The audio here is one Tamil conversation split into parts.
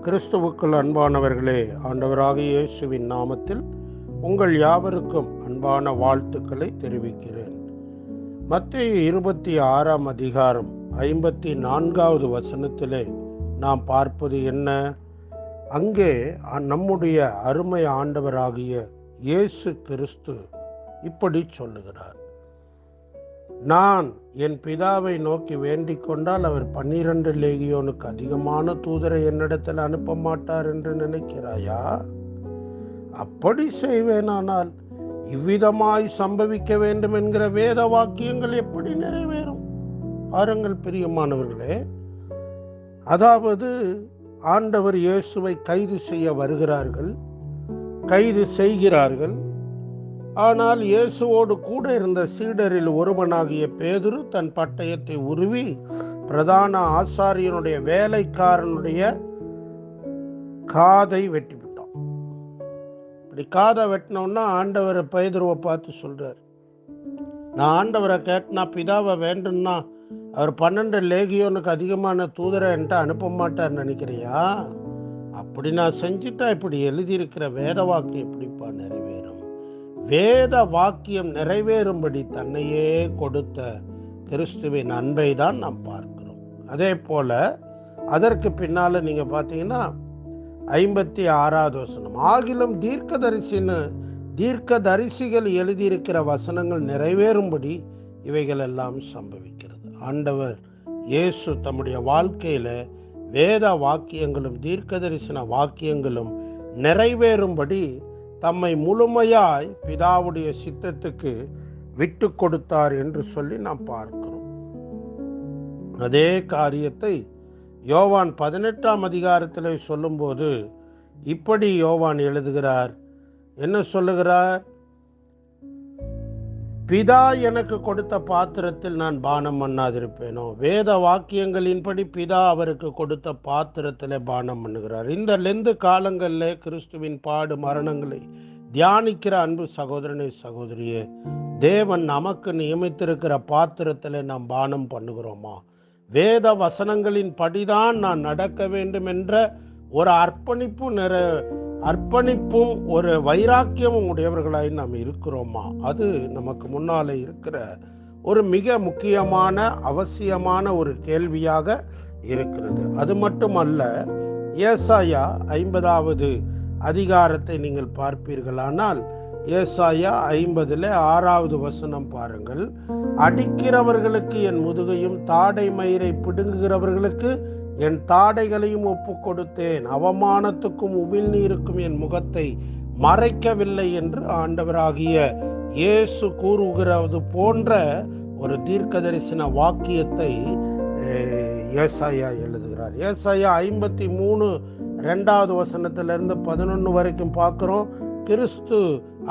கிறிஸ்துவுக்குள் அன்பானவர்களே, ஆண்டவராகிய இயேசுவின் நாமத்தில் உங்கள் யாவருக்கும் அன்பான வாழ்த்துக்களை தெரிவிக்கிறேன். மத்தேயு 26 அதிகாரம் 54வது வசனத்திலே நாம் பார்ப்பது என்ன? அங்கே நம்முடைய அருமை ஆண்டவராகிய இயேசு கிறிஸ்து இப்படி சொல்லுகிறார்: நான் என் பிதாவை நோக்கி வேண்டிக் கொண்டால் அவர் 12 லேகியோனுக்கு அதிகமான தூதரை என்னிடத்தில் அனுப்ப மாட்டார் என்று நினைக்கிறாயா? அப்படி செய்வேனானால் இவ்விதமாய் சம்பவிக்க வேண்டும் என்கிற வேத வாக்கியங்கள் எப்படி நிறைவேறும்? பாருங்கள் பிரியமானவர்களே, அதாவது ஆண்டவர் இயேசுவை கைது செய்ய வருகிறார்கள், கைது செய்கிறார்கள். ஆனால் இயேசுவோடு கூட இருந்த சீடரில் ஒருவனாகிய பேதுரு தன் பட்டயத்தை உருவி பிரதான ஆசாரியனுடைய வேலைக்காரனுடைய காதை வெட்டிவிட்டான். இப்படி காதை வெட்டினோன்னா ஆண்டவரை பேதுருவை பார்த்து சொல்றார், நான் ஆண்டவரை கேட்டனா பிதாவை வேண்டும்னா அவர் 12 லேகியோனுக்கு அதிகமான தூதரை என்கிட்ட அனுப்ப மாட்டார் நினைக்கிறியா? அப்படி நான் செஞ்சுட்டா இப்படி எழுதியிருக்கிற வேத வாக்கியம் எப்படிப்பா நிறைவேறும்? வேத வாக்கியம் நிறைவேறும்படி தன்னையே கொடுத்த கிறிஸ்துவின் அன்பை தான் நாம் பார்க்கிறோம். அதே போல அதற்கு பின்னால நீங்க பார்த்தீங்கன்னா 56வது வசனம், ஆகிலும் தீர்க்கதரிசிகள் எழுதியிருக்கிற வசனங்கள் நிறைவேறும்படி இவைகள் எல்லாம் சம்பவிக்கிறது. ஆண்டவர் இயேசு தம்முடைய வாழ்க்கையில வேத வாக்கியங்களும் தீர்க்கதரிசன வாக்கியங்களும் நிறைவேறும்படி தம்மை முழுமையாய் பிதாவுடைய சித்தத்துக்கு விட்டு கொடுத்தார் என்று சொல்லி நாம் பார்க்கிறோம். அதே காரியத்தை யோவான் 18ஆம் அதிகாரத்தில் சொல்லும்போது இப்படி யோவான் எழுதுகிறார். என்ன சொல்லுகிறார்? பிதா எனக்கு கொடுத்த பாத்திரத்தில் நான் பானம் பண்ணாதிருப்பேனோ? வேத வாக்கியங்களின்படி பிதா அவருக்கு கொடுத்த பாத்திரத்தில் பானம் பண்ணுகிறார். இந்த லெந்து காலங்களில் கிறிஸ்துவின் பாடு மரணங்களை தியானிக்கிற அன்பு சகோதரனே சகோதரியே, தேவன் நமக்கு நியமித்திருக்கிற பாத்திரத்தில் நாம் பானம் பண்ணுகிறோமா? வேத வசனங்களின் படிதான் நான் நடக்க வேண்டும் என்ற ஒரு அர்ப்பணிப்பும் ஒரு வைராக்கியமும் உடையவர்களாய் நாம் இருக்கிறோமா? அது நமக்கு முன்னாலே இருக்கிற ஒரு மிக முக்கியமான அவசியமான ஒரு கேள்வியாக இருக்கிறது. அது மட்டுமல்ல, ஏசாயா 50வது அதிகாரத்தை நீங்கள் பார்ப்பீர்களானால் ஏசாயா 50ல் 6வது வசனம் பாருங்கள். அடிக்கிறவர்களுக்கு என் முதுகையும் தாடை மயிரை பிடுங்குகிறவர்களுக்கு என் தாடைகளையும் ஒப்பு கொடுத்தேன், அவமானத்துக்கும் உமிழ்நீருக்கும் என் முகத்தை மறைக்கவில்லை என்று ஆண்டவராகிய இயேசு கூறுகிறது போன்ற ஒரு தீர்க்கதரிசன வாக்கியத்தை ஏசாயா எழுதுகிறார். ஏசாயா 53 2வது வசனத்திலிருந்து 11 வரைக்கும் பார்க்கிறோம். கிறிஸ்து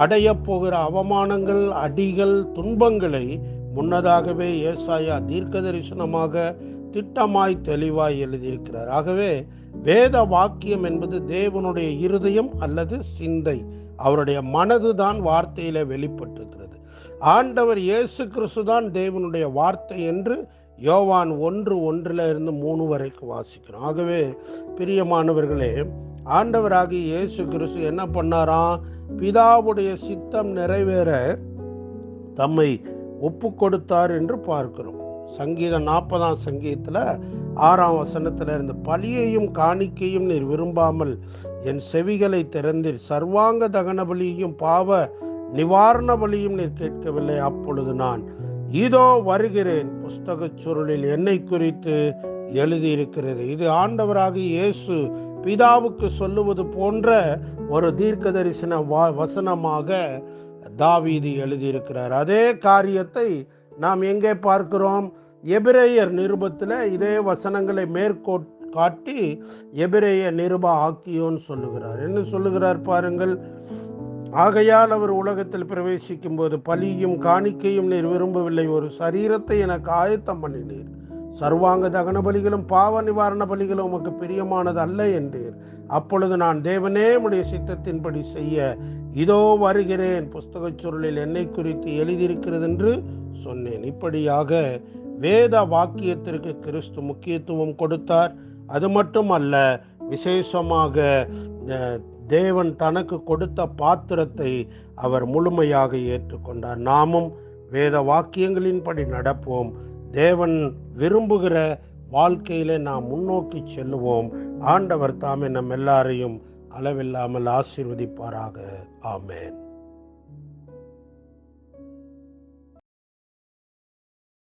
அடைய போகிற அவமானங்கள், அடிகள், துன்பங்களை முன்னதாகவே ஏசாயா தீர்க்கதரிசனமாக திட்டமாய் தெளிவாய் எழுதியிருக்கிறார். ஆகவே வேத வாக்கியம் என்பது தேவனுடைய இருதயம் அல்லது சிந்தை, அவருடைய மனதுதான் வார்த்தையில வெளிப்பட்டிருக்கிறது. ஆண்டவர் இயேசு கிறிஸ்து தான் தேவனுடைய வார்த்தை என்று யோவான் 1:1-3 வரைக்கும் வாசிக்கிறோம். ஆகவே பிரியமானவர்களே, ஆண்டவராகிய இயேசு கிறிஸ்து என்ன பண்ணாராம்? பிதாவுடைய சித்தம் நிறைவேற தம்மை ஒப்பு கொடுத்தார் என்று பார்க்கிறோம். சங்கீதம் 40ஆம் சங்கீதத்தில் 6ஆம் வசனத்தில் இருந்து, பலியையும் காணிக்கையும் நீர் விரும்பாமல் என் செவிகளை திறந்தீர், சர்வாங்க தகன பலியையும் பாவ நிவாரண பலியும் நீர் கேட்கவில்லை. அப்பொழுது நான் இதோ வருகிறேன், புஸ்தகச் சுருளில் என்னை குறித்து எழுதியிருக்கிறது. இது ஆண்டவராகிய இயேசு பிதாவுக்கு சொல்லுவது போன்ற ஒரு தீர்க்க தரிசன வசனமாக தாவீது எழுதியிருக்கிறார். அதே காரியத்தை நாம் எங்கே பார்க்கிறோம்? எபிரேயர் நிருபத்தில் இதே வசனங்களை காட்டி எபிரேய நிருப ஆக்கியோன்னு சொல்லுகிறார். என்ன சொல்லுகிறார் பாருங்கள். ஆகையால் அவர் உலகத்தில் பிரவேசிக்கும் போது பலியும் காணிக்கையும் நீர் விரும்பவில்லை, ஒரு சரீரத்தை எனக்கு ஆயத்தம் பண்ணினீர், சர்வாங்க தகன பலிகளும் பாவ நிவாரண பலிகளும் உமக்கு பிரியமானது அல்ல என்றீர். அப்பொழுது நான் தேவனே உம்முடைய சித்தத்தின்படி செய்ய இதோ வருகிறேன், புஸ்தகச் சுருளில் என்னை குறித்து எழுதியிருக்கிறது என்று சொன்னேன். இப்படியாக வேத வாக்கியத்திற்கு கிறிஸ்து முக்கியத்துவம் கொடுத்தார். அது மட்டுமல்ல, விசேஷமாக தேவன் தனக்கு கொடுத்த பாத்திரத்தை அவர் முழுமையாக ஏற்றுக்கொண்டார். நாமும் வேத வாக்கியங்களின்படி நடப்போம். தேவன் விரும்புகிற வாழ்க்கையிலே நாம் முன்னோக்கி செல்லுவோம். ஆண்டவர் தாமே நம் எல்லாரையும் அளவில்லாமல் ஆசீர்வதிப்பாராக. ஆமென்.